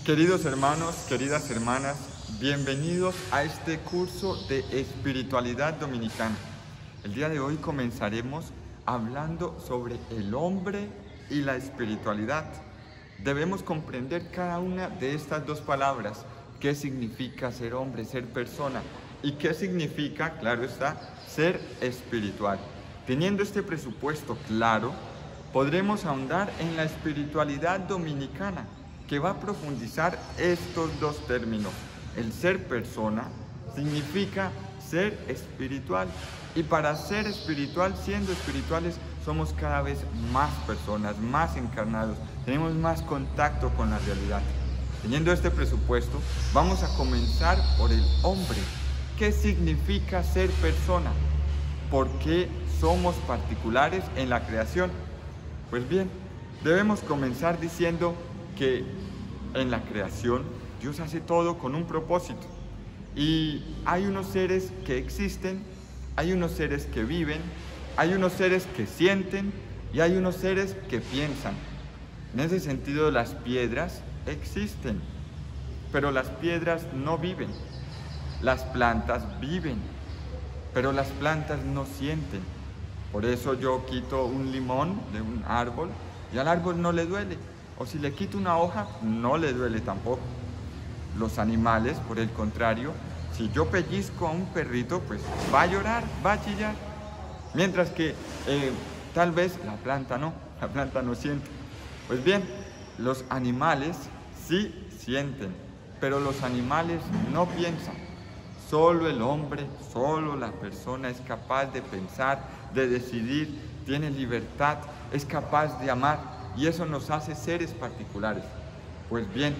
Queridos hermanos, queridas hermanas, bienvenidos a este curso de espiritualidad dominicana. El día de hoy comenzaremos hablando sobre el hombre y la espiritualidad. Debemos comprender cada una de estas dos palabras, qué significa ser hombre, ser persona, y qué significa, claro está, ser espiritual. Teniendo este presupuesto claro, podremos ahondar en la espiritualidad dominicana, que va a profundizar estos dos términos. El ser persona significa ser espiritual, y para ser espiritual, siendo espirituales, somos cada vez más personas, más encarnados, tenemos más contacto con la realidad. Teniendo este presupuesto, vamos a comenzar por el hombre. ¿Qué significa ser persona? ¿Por qué somos particulares en la creación? Pues bien, debemos comenzar diciendo que en la creación Dios hace todo con un propósito, y hay unos seres que existen, hay unos seres que viven, hay unos seres que sienten y hay unos seres que piensan. En ese sentido, las piedras existen, pero las piedras no viven. Las plantas viven, pero las plantas no sienten. Por eso yo quito un limón de un árbol y al árbol no le duele. O si le quito una hoja, no le duele tampoco. Los animales, por el contrario, si yo pellizco a un perrito, pues va a llorar, va a chillar. Mientras que tal vez la planta no siente. Pues bien, los animales sí sienten, pero los animales no piensan. Solo el hombre, solo la persona es capaz de pensar, de decidir, tiene libertad, es capaz de amar, y eso nos hace seres particulares. Pues bien,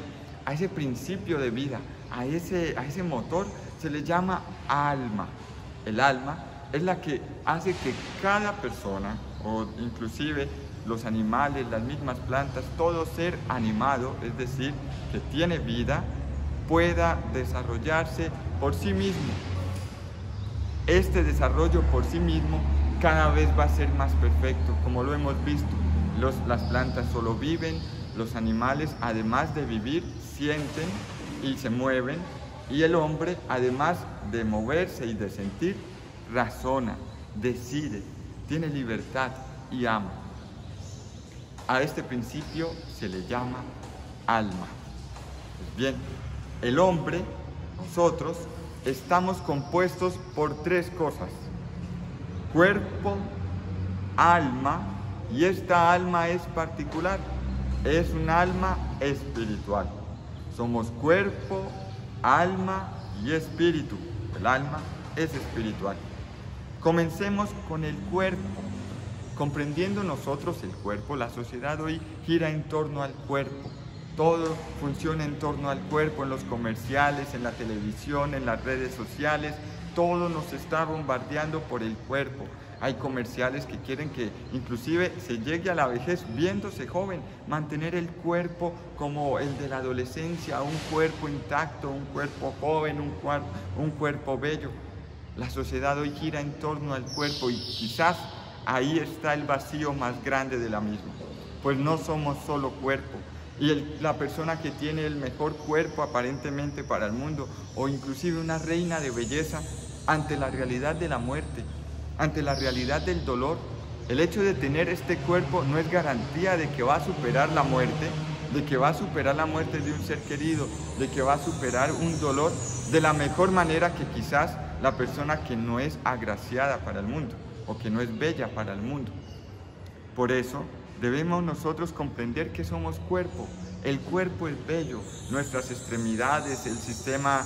a ese principio de vida, a ese motor se le llama alma. El alma es la que hace que cada persona, o inclusive los animales, las mismas plantas, todo ser animado, es decir, que tiene vida, pueda desarrollarse por sí mismo. Este desarrollo por sí mismo cada vez va a ser más perfecto, como lo hemos visto. Las plantas solo viven, los animales, además de vivir, sienten y se mueven, y el hombre, además de moverse y de sentir, razona, decide, tiene libertad y ama. A este principio se le llama alma. Pues bien, el hombre, nosotros, estamos compuestos por tres cosas: cuerpo, alma, y esta alma es particular, es un alma espiritual. Somos cuerpo, alma y espíritu. El alma es espiritual. Comencemos con el cuerpo. Comprendiendo nosotros el cuerpo, la sociedad hoy gira en torno al cuerpo. Todo funciona en torno al cuerpo, en los comerciales, en la televisión, en las redes sociales. Todo nos está bombardeando por el cuerpo. Hay comerciales que quieren que inclusive se llegue a la vejez viéndose joven, mantener el cuerpo como el de la adolescencia, un cuerpo intacto, un cuerpo joven, un cuerpo bello. La sociedad hoy gira en torno al cuerpo, y quizás ahí está el vacío más grande de la misma, pues no somos solo cuerpo. Y la persona que tiene el mejor cuerpo aparentemente para el mundo, o inclusive una reina de belleza, ante la realidad de la muerte, ante la realidad del dolor, el hecho de tener este cuerpo no es garantía de que va a superar la muerte, de que va a superar la muerte de un ser querido, de que va a superar un dolor de la mejor manera que quizás la persona que no es agraciada para el mundo, o que no es bella para el mundo. Por eso debemos nosotros comprender que somos cuerpo. El cuerpo es bello, nuestras extremidades, el sistema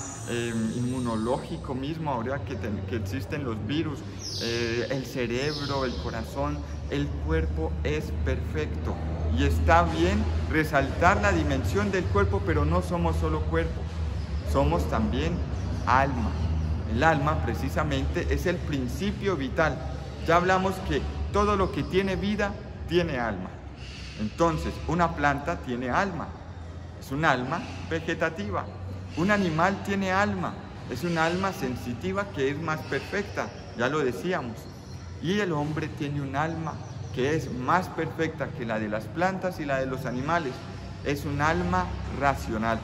inmunológico mismo, ahora que existen los virus, el cerebro, el corazón, el cuerpo es perfecto. Y está bien resaltar la dimensión del cuerpo, pero no somos solo cuerpo, somos también alma. El alma precisamente es el principio vital. Ya hablamos que todo lo que tiene vida tiene alma. Entonces, una planta tiene alma, es un alma vegetativa. Un animal tiene alma, es un alma sensitiva que es más perfecta, ya lo decíamos. Y el hombre tiene un alma que es más perfecta que la de las plantas y la de los animales. es un alma racional.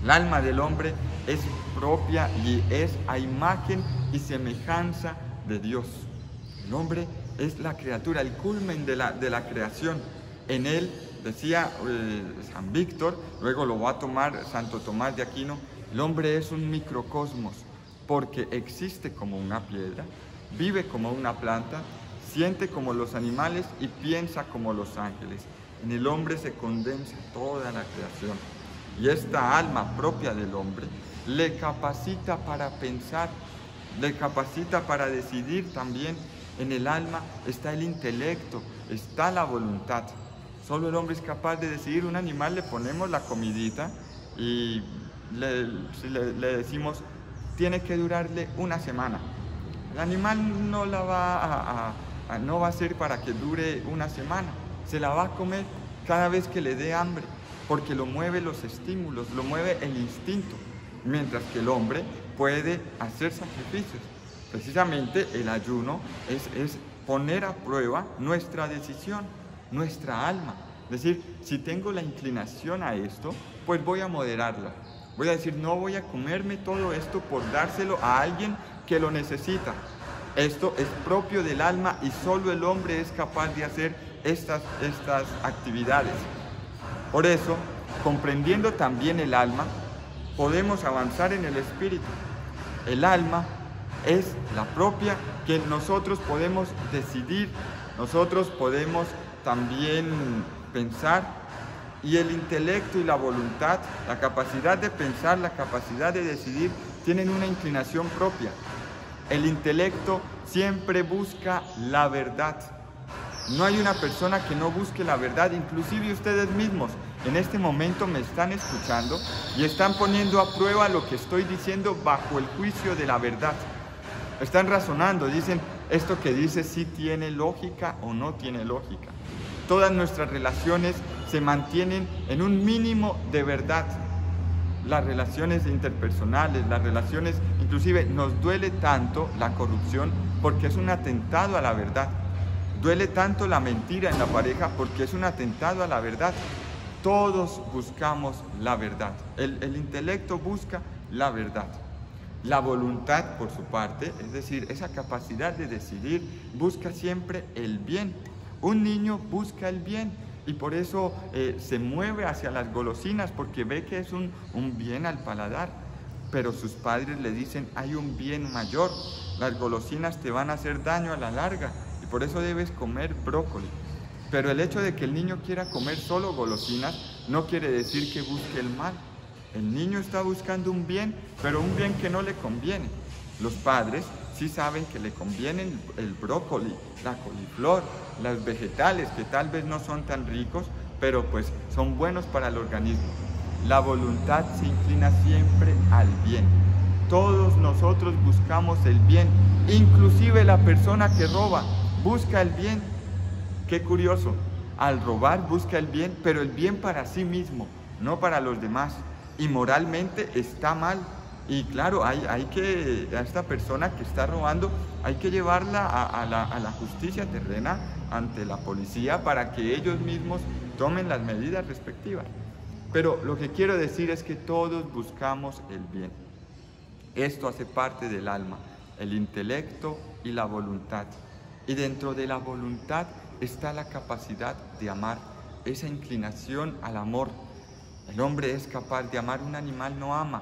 El alma del hombre es propia y es a imagen y semejanza de Dios. El hombre es la criatura, el culmen de la creación. En él, decía San Víctor, luego lo va a tomar Santo Tomás de Aquino, el hombre es un microcosmos, porque existe como una piedra, vive como una planta, siente como los animales y piensa como los ángeles. En el hombre se condensa toda la creación. Y esta alma propia del hombre le capacita para pensar, le capacita para decidir también. En el alma está el intelecto, está la voluntad. Solo el hombre es capaz de decidir. Un animal le ponemos la comidita y le decimos, tiene que durarle una semana. El animal no la no va a ser para que dure una semana. Se la va a comer cada vez que le dé hambre, porque lo mueve los estímulos, lo mueve el instinto, mientras que el hombre puede hacer sacrificios. Precisamente el ayuno es poner a prueba nuestra decisión, nuestra alma. Es decir, si tengo la inclinación a esto, pues voy a moderarla. Voy a decir, no voy a comerme todo esto por dárselo a alguien que lo necesita. Esto es propio del alma y solo el hombre es capaz de hacer estas actividades. Por eso, comprendiendo también el alma, podemos avanzar en el espíritu. El alma es la propia que nosotros podemos decidir, nosotros podemos también pensar, y el intelecto y la voluntad, la capacidad de pensar, la capacidad de decidir, tienen una inclinación propia. El intelecto siempre busca la verdad. No hay una persona que no busque la verdad, inclusive ustedes mismos. En este momento me están escuchando y están poniendo a prueba lo que estoy diciendo bajo el juicio de la verdad. Están razonando, dicen, ¿esto que dice sí tiene lógica o no tiene lógica? Todas nuestras relaciones se mantienen en un mínimo de verdad. Las relaciones interpersonales, las relaciones, inclusive nos duele tanto la corrupción porque es un atentado a la verdad. Duele tanto la mentira en la pareja porque es un atentado a la verdad. Todos buscamos la verdad. El intelecto busca la verdad. La voluntad, por su parte, es decir, esa capacidad de decidir, busca siempre el bien. Un niño busca el bien y por eso se mueve hacia las golosinas, porque ve que es un bien al paladar. Pero sus padres le dicen, hay un bien mayor, las golosinas te van a hacer daño a la larga y por eso debes comer brócoli. Pero el hecho de que el niño quiera comer solo golosinas no quiere decir que busque el mal. El niño está buscando un bien, pero un bien que no le conviene. Los padres sí saben que le convienen el brócoli, la coliflor, los vegetales que tal vez no son tan ricos, pero pues son buenos para el organismo. La voluntad se inclina siempre al bien. Todos nosotros buscamos el bien, inclusive la persona que roba busca el bien. Qué curioso, al robar busca el bien, pero el bien para sí mismo, no para los demás. Y moralmente está mal. Y claro, a esta persona que está robando hay que llevarla a la justicia terrena ante la policía para que ellos mismos tomen las medidas respectivas. Pero lo que quiero decir es que todos buscamos el bien. Esto hace parte del alma, el intelecto y la voluntad. Y dentro de la voluntad está la capacidad de amar, esa inclinación al amor. El hombre es capaz de amar, un animal no ama.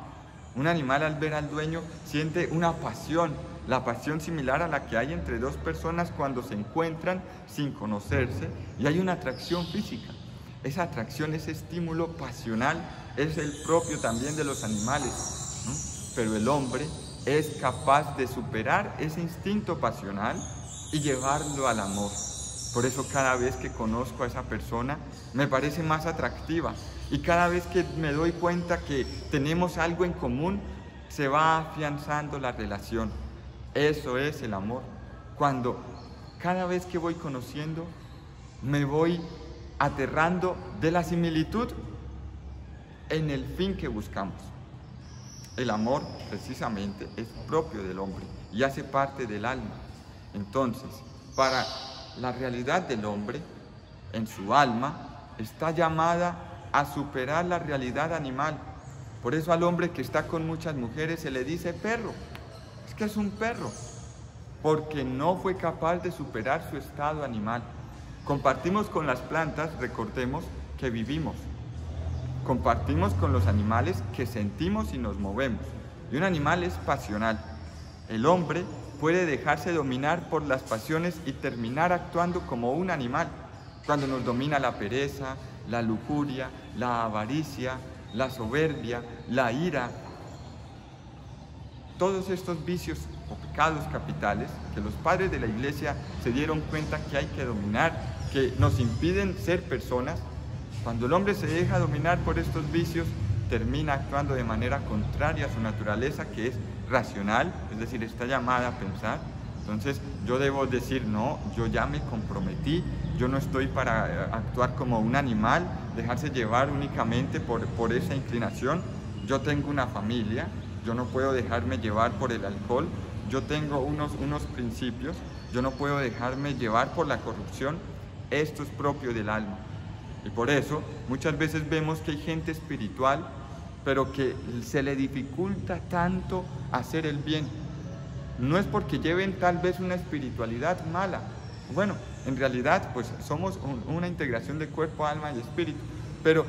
Un animal al ver al dueño siente una pasión, la pasión similar a la que hay entre dos personas cuando se encuentran sin conocerse y hay una atracción física. Esa atracción, ese estímulo pasional es el propio también de los animales, ¿no? Pero el hombre es capaz de superar ese instinto pasional y llevarlo al amor. Por eso cada vez que conozco a esa persona me parece más atractiva y cada vez que me doy cuenta que tenemos algo en común se va afianzando la relación. Eso es el amor. Cuando cada vez que voy conociendo me voy aterrando de la similitud en el fin que buscamos. El amor precisamente es propio del hombre y hace parte del alma. Entonces, para la realidad del hombre, en su alma, está llamada a superar la realidad animal. Por eso al hombre que está con muchas mujeres se le dice perro. Es que es un perro, porque no fue capaz de superar su estado animal. Compartimos con las plantas, recordemos que vivimos. Compartimos con los animales que sentimos y nos movemos. Y un animal es pasional. El hombre puede dejarse dominar por las pasiones y terminar actuando como un animal. Cuando nos domina la pereza, la lujuria, la avaricia, la soberbia, la ira. Todos estos vicios o pecados capitales que los padres de la Iglesia se dieron cuenta que hay que dominar, que nos impiden ser personas. Cuando el hombre se deja dominar por estos vicios, termina actuando de manera contraria a su naturaleza, que es racional, es decir, está llamada a pensar. Entonces yo debo decir, no, yo ya me comprometí, yo no estoy para actuar como un animal, dejarse llevar únicamente por esa inclinación. Yo tengo una familia, yo no puedo dejarme llevar por el alcohol, yo tengo unos principios, yo no puedo dejarme llevar por la corrupción. Esto es propio del alma. Y por eso muchas veces vemos que hay gente espiritual, pero que se le dificulta tanto hacer el bien. No es porque lleven tal vez una espiritualidad mala. Bueno, en realidad pues somos una integración de cuerpo, alma y espíritu. Pero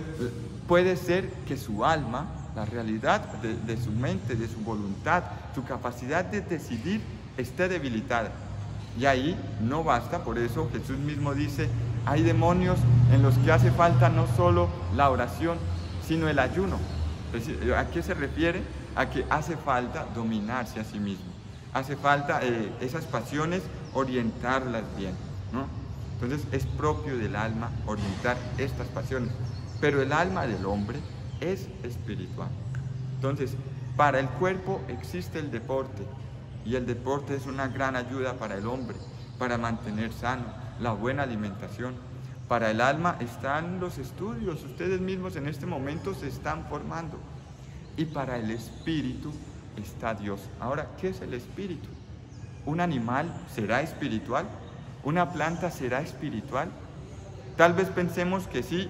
puede ser que su alma, la realidad de su mente, de su voluntad, su capacidad de decidir esté debilitada. Y ahí no basta, por eso Jesús mismo dice, hay demonios en los que hace falta no solo la oración, sino el ayuno. ¿A qué se refiere? A que hace falta dominarse a sí mismo. Hace falta esas pasiones orientarlas bien, ¿no? Entonces es propio del alma orientar estas pasiones. Pero el alma del hombre es espiritual. Entonces, para el cuerpo existe el deporte. Y el deporte es una gran ayuda para el hombre, para mantener sano, la buena alimentación. Para el alma están los estudios, ustedes mismos en este momento se están formando. Y para el espíritu está Dios. Ahora, ¿qué es el espíritu? ¿Un animal será espiritual? ¿Una planta será espiritual? Tal vez pensemos que sí,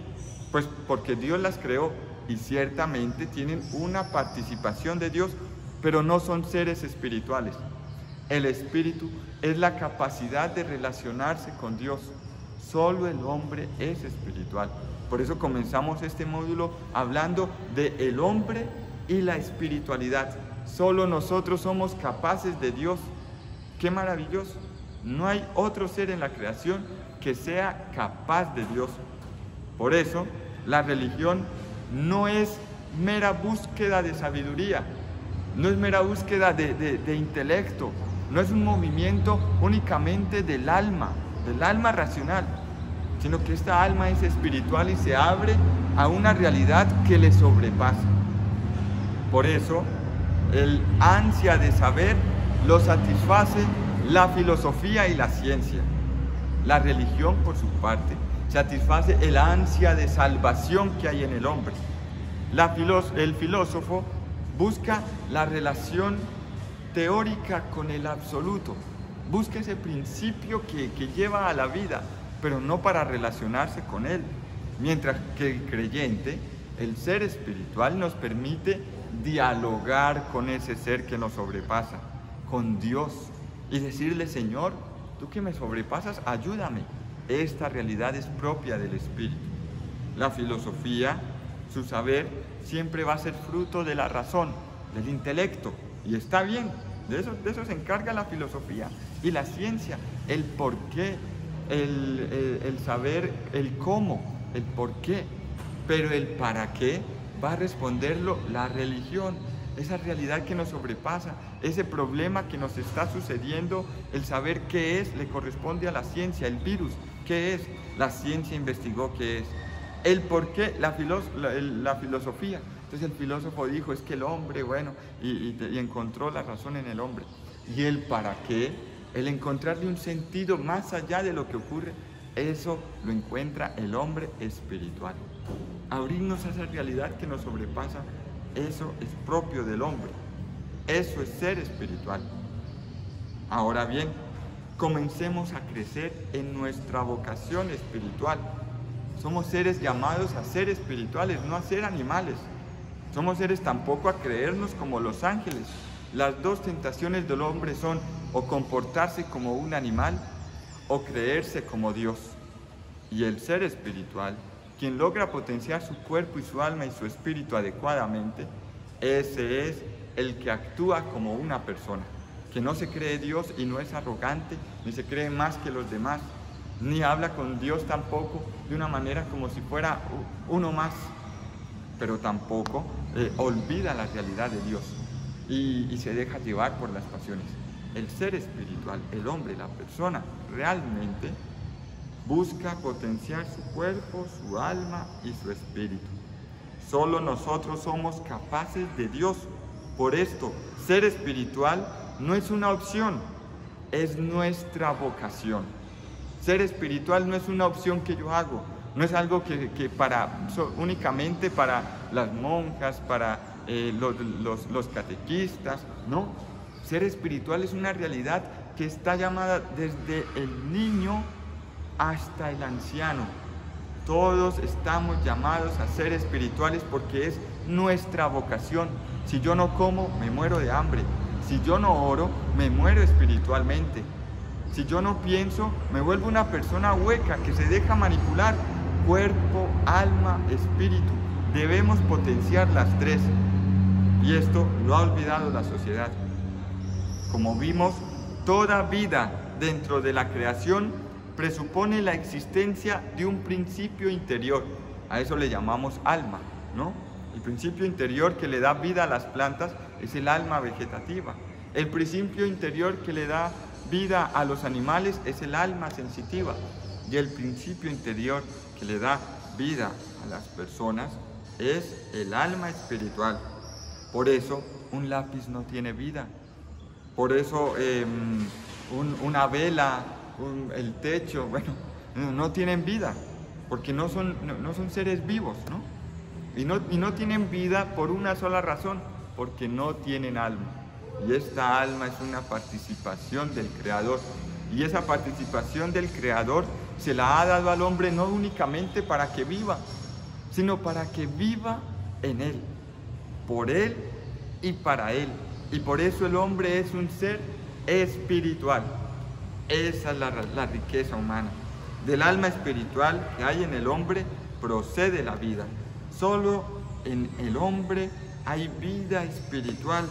pues porque Dios las creó y ciertamente tienen una participación de Dios, pero no son seres espirituales. El espíritu es la capacidad de relacionarse con Dios. Solo el hombre es espiritual. Por eso comenzamos este módulo hablando de el hombre y la espiritualidad. Solo nosotros somos capaces de Dios. ¡Qué maravilloso! No hay otro ser en la creación que sea capaz de Dios. Por eso, la religión no es mera búsqueda de sabiduría, no es mera búsqueda de intelecto, no es un movimiento únicamente del alma racional, sino que esta alma es espiritual y se abre a una realidad que le sobrepasa. Por eso, el ansia de saber lo satisface la filosofía y la ciencia. La religión, por su parte, satisface el ansia de salvación que hay en el hombre. El filósofo busca la relación teórica con el absoluto, busca ese principio que lleva a la vida, pero no para relacionarse con él. Mientras que el creyente, el ser espiritual, nos permite dialogar con ese ser que nos sobrepasa, con Dios, y decirle, Señor, tú que me sobrepasas, ayúdame. Esta realidad es propia del espíritu. La filosofía, su saber, siempre va a ser fruto de la razón, del intelecto, y está bien, de eso se encarga la filosofía. Y la ciencia, el por qué, el saber, el cómo, el por qué, pero el para qué va a responderlo la religión, esa realidad que nos sobrepasa, ese problema que nos está sucediendo, el saber qué es, le corresponde a la ciencia. El virus, ¿qué es? La ciencia investigó qué es. El por qué, la filosofía. Entonces el filósofo dijo, es que el hombre, bueno, y encontró la razón en el hombre. Y el para qué, el encontrarle un sentido más allá de lo que ocurre, eso lo encuentra el hombre espiritual. Abrirnos a esa realidad que nos sobrepasa, eso es propio del hombre. Eso es ser espiritual. Ahora bien, comencemos a crecer en nuestra vocación espiritual. somos seres llamados a ser espirituales, no a ser animales. Somos seres tampoco a creernos como los ángeles. Las dos tentaciones del hombre son o comportarse como un animal o creerse como Dios. Y el ser espiritual, quien logra potenciar su cuerpo y su alma y su espíritu adecuadamente, ese es el que actúa como una persona, que no se cree Dios y no es arrogante, ni se cree más que los demás, ni habla con Dios tampoco de una manera como si fuera uno más, pero tampoco olvida la realidad de Dios y se deja llevar por las pasiones. El ser espiritual, el hombre, la persona, realmente busca potenciar su cuerpo, su alma y su espíritu. Solo nosotros somos capaces de Dios. Por esto, ser espiritual no es una opción, es nuestra vocación. Ser espiritual no es una opción que yo hago, no es algo que únicamente para las monjas, para los catequistas, no. Ser espiritual es una realidad que está llamada desde el niño hasta el anciano. Todos estamos llamados a ser espirituales porque es nuestra vocación. Si yo no como, me muero de hambre. Si yo no oro, me muero espiritualmente. Si yo no pienso, me vuelvo una persona hueca que se deja manipular. Cuerpo, alma, espíritu. Debemos potenciar las tres. Y esto lo ha olvidado la sociedad. Como vimos, toda vida dentro de la creación presupone la existencia de un principio interior. A eso le llamamos alma, ¿no? El principio interior que le da vida a las plantas es el alma vegetativa. El principio interior que le da vida a los animales es el alma sensitiva. Y el principio interior que le da vida a las personas es el alma espiritual. Por eso un lápiz no tiene vida. Por eso una vela, el techo, bueno, no tienen vida, porque no son seres vivos, ¿no? Y no tienen vida por una sola razón, porque no tienen alma. Y esta alma es una participación del Creador. Y esa participación del Creador se la ha dado al hombre no únicamente para que viva, sino para que viva en Él, por Él y para Él. Y por eso el hombre es un ser espiritual. Esa es la riqueza humana. Del alma espiritual que hay en el hombre procede la vida. Solo en el hombre hay vida espiritual.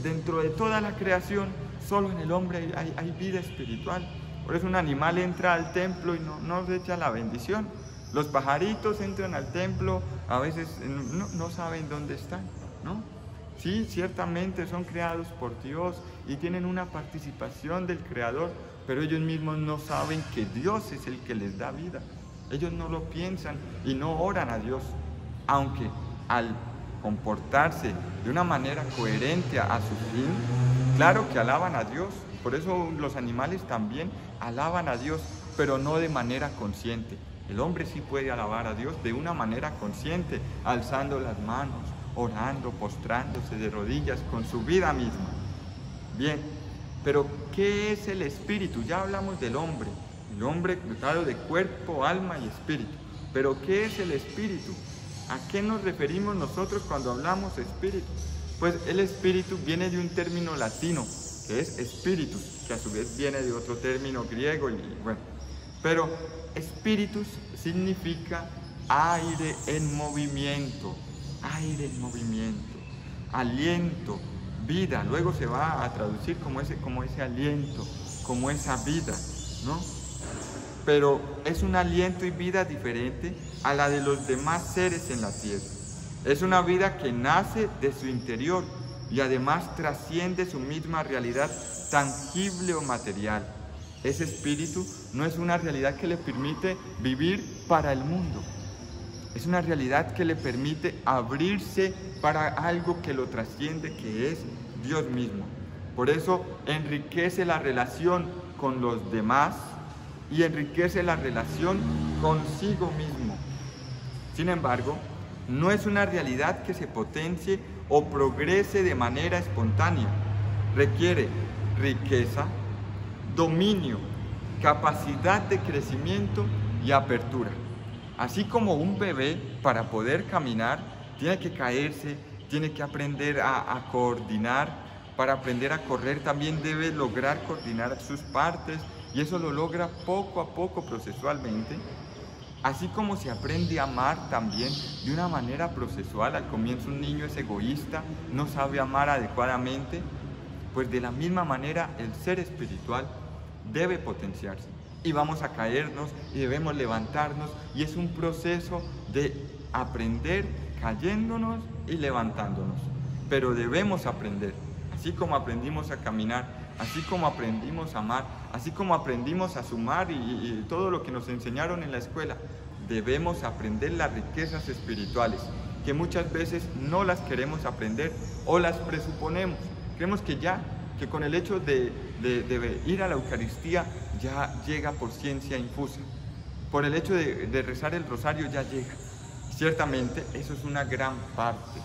Dentro de toda la creación, solo en el hombre hay vida espiritual. Por eso un animal entra al templo y no se echa la bendición. Los pajaritos entran al templo, a veces no saben dónde están, ¿no? Sí, ciertamente son creados por Dios y tienen una participación del Creador, pero ellos mismos no saben que Dios es el que les da vida. Ellos no lo piensan y no oran a Dios, aunque al comportarse de una manera coherente a su fin, claro que alaban a Dios. Por eso los animales también alaban a Dios, pero no de manera consciente. El hombre sí puede alabar a Dios de una manera consciente, alzando las manos, orando, postrándose de rodillas con su vida misma. Bien, pero ¿qué es el espíritu? Ya hablamos del hombre, el hombre dotado de cuerpo, alma y espíritu. Pero ¿qué es el espíritu? ¿A qué nos referimos nosotros cuando hablamos espíritu? Pues el espíritu viene de un término latino, que es espíritus, que a su vez viene de otro término griego y bueno. Pero espíritus significa aire en movimiento. Aire en movimiento, aliento, vida. Luego se va a traducir como ese aliento, como esa vida, ¿no? Pero es un aliento y vida diferente a la de los demás seres en la tierra. Es una vida que nace de su interior y además trasciende su misma realidad tangible o material. Ese espíritu no es una realidad que le permite vivir para el mundo. Es una realidad que le permite abrirse para algo que lo trasciende, que es Dios mismo. Por eso enriquece la relación con los demás y enriquece la relación consigo mismo. Sin embargo, no es una realidad que se potencie o progrese de manera espontánea. Requiere riqueza, dominio, capacidad de crecimiento y apertura. Así como un bebé, para poder caminar, tiene que caerse, tiene que aprender a coordinar. Para aprender a correr también debe lograr coordinar sus partes, y eso lo logra poco a poco procesualmente. Así como se aprende a amar también de una manera procesual. Al comienzo un niño es egoísta, no sabe amar adecuadamente, pues de la misma manera el ser espiritual debe potenciarse. Y vamos a caernos y debemos levantarnos, y es un proceso de aprender cayéndonos y levantándonos. Pero debemos aprender, así como aprendimos a caminar, así como aprendimos a amar, así como aprendimos a sumar y todo lo que nos enseñaron en la escuela, debemos aprender las riquezas espirituales, que muchas veces no las queremos aprender o las presuponemos. Creemos que con el hecho de ir a la Eucaristía ya llega por ciencia infusa. Por el hecho de rezar el rosario ya llega. Ciertamente eso es una gran parte,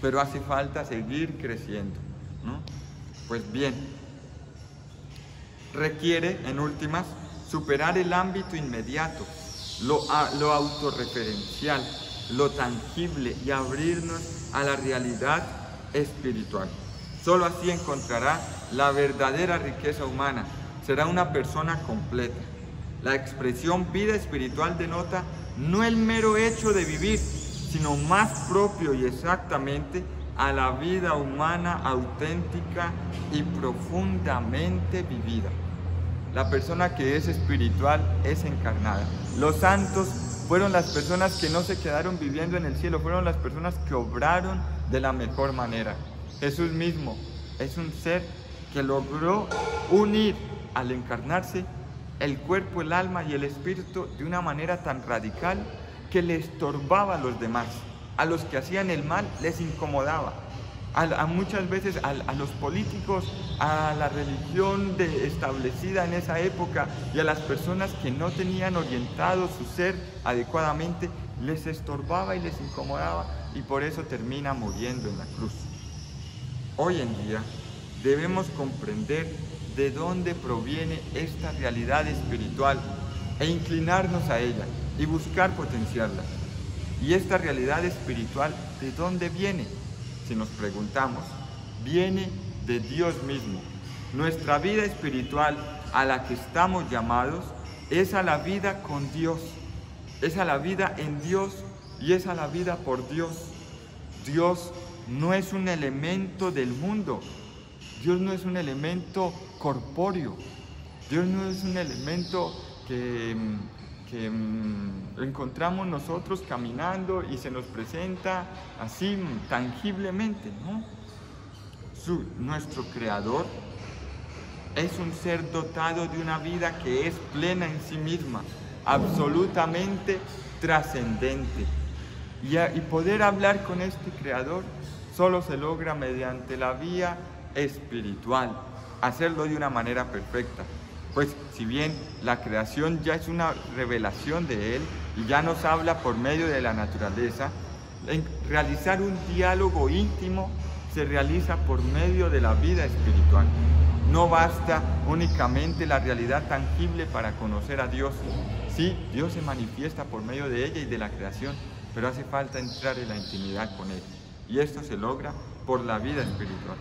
pero hace falta seguir creciendo, ¿no? Pues bien, requiere, en últimas, superar el ámbito inmediato, lo autorreferencial, lo tangible, y abrirnos a la realidad espiritual. Solo así encontrará la verdadera riqueza humana. Será una persona completa. La expresión vida espiritual denota no el mero hecho de vivir, sino más propio y exactamente a la vida humana auténtica y profundamente vivida. La persona que es espiritual es encarnada. Los santos fueron las personas que no se quedaron viviendo en el cielo, fueron las personas que obraron de la mejor manera. Jesús mismo es un ser que logró unir al encarnarse el cuerpo, el alma y el espíritu de una manera tan radical que le estorbaba a los demás. A los que hacían el mal les incomodaba. Muchas veces a los políticos, a la religión establecida en esa época y a las personas que no tenían orientado su ser adecuadamente, les estorbaba y les incomodaba, y por eso termina muriendo en la cruz. Hoy en día debemos comprender de dónde proviene esta realidad espiritual e inclinarnos a ella y buscar potenciarla. ¿Y esta realidad espiritual de dónde viene? Si nos preguntamos, viene de Dios mismo. Nuestra vida espiritual a la que estamos llamados es a la vida con Dios, es a la vida en Dios y es a la vida por Dios. Dios no es un elemento del mundo, Dios no es un elemento corpóreo, Dios no es un elemento que encontramos nosotros caminando y se nos presenta así tangiblemente, ¿no? Nuestro Creador es un ser dotado de una vida que es plena en sí misma, absolutamente trascendente. Y poder hablar con este Creador solo se logra mediante la vía espiritual, hacerlo de una manera perfecta. Pues si bien la creación ya es una revelación de Él y ya nos habla por medio de la naturaleza, realizar un diálogo íntimo se realiza por medio de la vida espiritual. No basta únicamente la realidad tangible para conocer a Dios. Sí, Dios se manifiesta por medio de ella y de la creación, pero hace falta entrar en la intimidad con Él. Y esto se logra por la vida espiritual.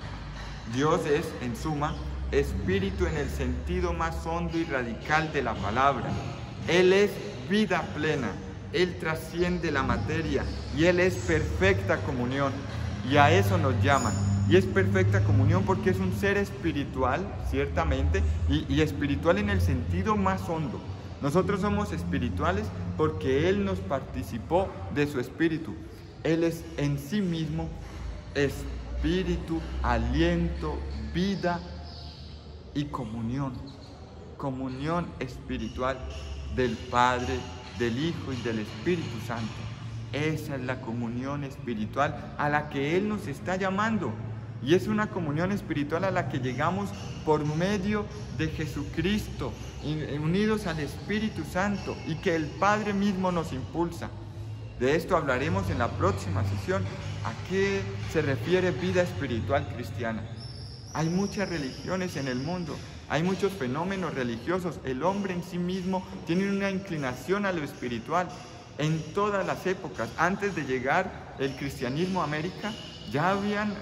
Dios es, en suma, espíritu en el sentido más hondo y radical de la palabra. Él es vida plena, Él trasciende la materia y Él es perfecta comunión. Y a eso nos llaman. Y es perfecta comunión porque es un ser espiritual, ciertamente, y espiritual en el sentido más hondo. Nosotros somos espirituales porque Él nos participó de su espíritu. Él es en sí mismo espíritu, aliento, vida y comunión espiritual del Padre, del Hijo y del Espíritu Santo. Esa es la comunión espiritual a la que Él nos está llamando, y es una comunión espiritual a la que llegamos por medio de Jesucristo, unidos al Espíritu Santo, y que el Padre mismo nos impulsa. De esto hablaremos en la próxima sesión. ¿A qué se refiere vida espiritual cristiana? Hay muchas religiones en el mundo, hay muchos fenómenos religiosos. El hombre en sí mismo tiene una inclinación a lo espiritual, en todas las épocas. Antes de llegar el cristianismo a América, ya habían,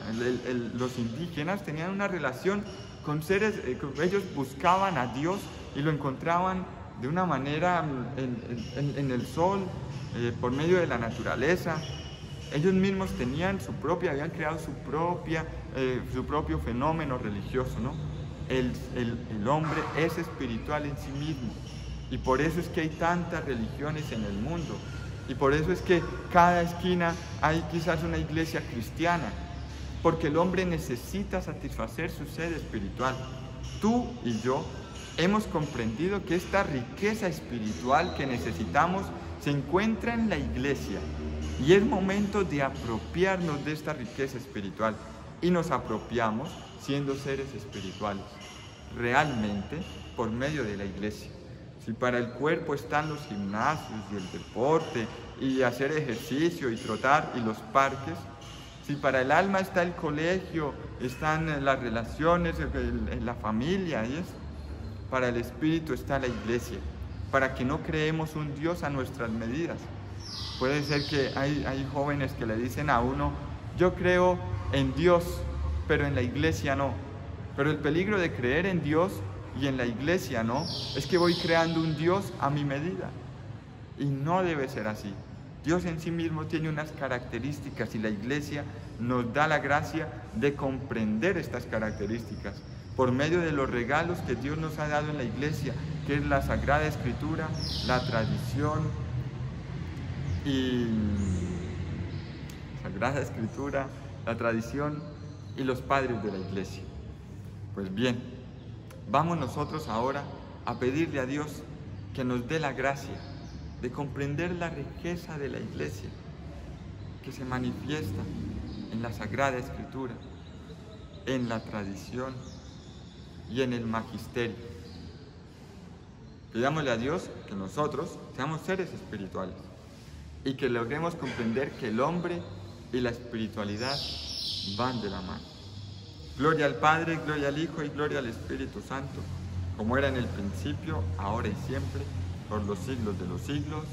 los indígenas tenían una relación con seres, ellos buscaban a Dios y lo encontraban de una manera en el sol, por medio de la naturaleza. Ellos mismos tenían habían creado su propio fenómeno religioso, ¿no? El hombre es espiritual en sí mismo, y por eso es que hay tantas religiones en el mundo, y por eso es que cada esquina hay quizás una iglesia cristiana, porque el hombre necesita satisfacer su sed espiritual. Tú y yo hemos comprendido que esta riqueza espiritual que necesitamos se encuentra en la iglesia, y es momento de apropiarnos de esta riqueza espiritual, y nos apropiamos siendo seres espirituales, realmente por medio de la iglesia. Si para el cuerpo están los gimnasios y el deporte, y hacer ejercicio y trotar y los parques, si para el alma está el colegio, están las relaciones, la familia y eso, para el espíritu está la iglesia, para que no creemos un Dios a nuestras medidas. Puede ser que hay jóvenes que le dicen a uno: yo creo en Dios, pero en la iglesia no. Pero el peligro de creer en Dios y en la iglesia no, es que voy creando un Dios a mi medida. Y no debe ser así. Dios en sí mismo tiene unas características, y la iglesia nos da la gracia de comprender estas características por medio de los regalos que Dios nos ha dado en la iglesia, que es la Sagrada Escritura, la tradición y los padres de la iglesia. Pues bien, vamos nosotros ahora a pedirle a Dios que nos dé la gracia de comprender la riqueza de la iglesia, que se manifiesta en la Sagrada Escritura, en la tradición y en el magisterio. Pidámosle a Dios que nosotros seamos seres espirituales y que logremos comprender que el hombre y la espiritualidad van de la mano. Gloria al Padre, gloria al Hijo y gloria al Espíritu Santo, como era en el principio, ahora y siempre, por los siglos de los siglos.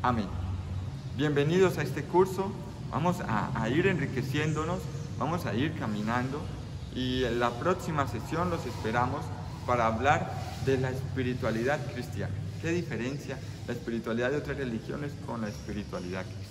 Amén. Bienvenidos a este curso. Vamos a ir enriqueciéndonos, vamos a ir caminando, y en la próxima sesión los esperamos para hablar de la espiritualidad cristiana. ¿Qué diferencia la espiritualidad de otras religiones con la espiritualidad cristiana?